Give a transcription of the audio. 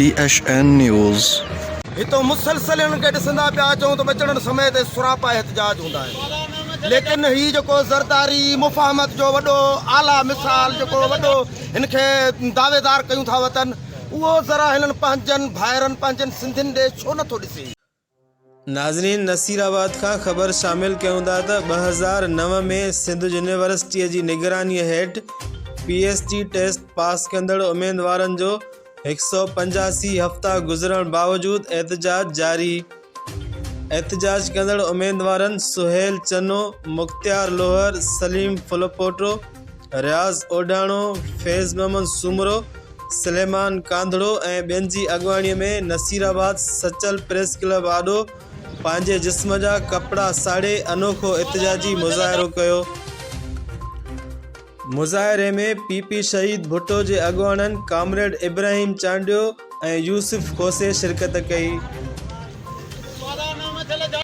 THN news. हितो मुसलसल इनके ॾिसंदा पिया अचूं त बचण समय ते सुरापा एहतजाज हूंदा आहिनि, लेकिन ही जेको ज़रदारी मुफ़ाहमत जो वॾो आला मिसाल जेको वॾो इनखे दावेदार कयूं था वतन, उहो ज़रा हिननि पंहिंजनि भाइरनि पंहिंजनि सिंधियुनि ॾे छो नथो ॾिसे। नाज़रीन, नसीराबाद का ख़बर शामिल कयूं था त 2009 में सिंध यूनिवर्सिटी जी निगरानी हेठि PhD टेस्ट पास कंदड़ उम्मीदवारनि जो 185 हफ़्ता गुज़रण बावजूद एहतजाज जारी। एहतजाज कंदड़ उम्मीदवारनि सुहेल चनो, मुख्तियार लोहर, सलीम फुलपोटो, रियाज़ ओडाणो, फैज़ मोहम्मद सुमरो, सलेमान कांधड़ो ऐं ॿियनि जी अॻुवाणीअ में नसीराबाद सचल प्रेस क्लब आॾो पंहिंजे जिस्म जा कपिड़ा साड़े अनोखो एहतजाजी मुज़ाहिरो कयो। मुज़ाहिरे में PP शहीद भुट्टो जे अॻुवाणनि कामरेड इब्राहिम चांडियो ऐं यूसुफ खोसे शिरकत कई।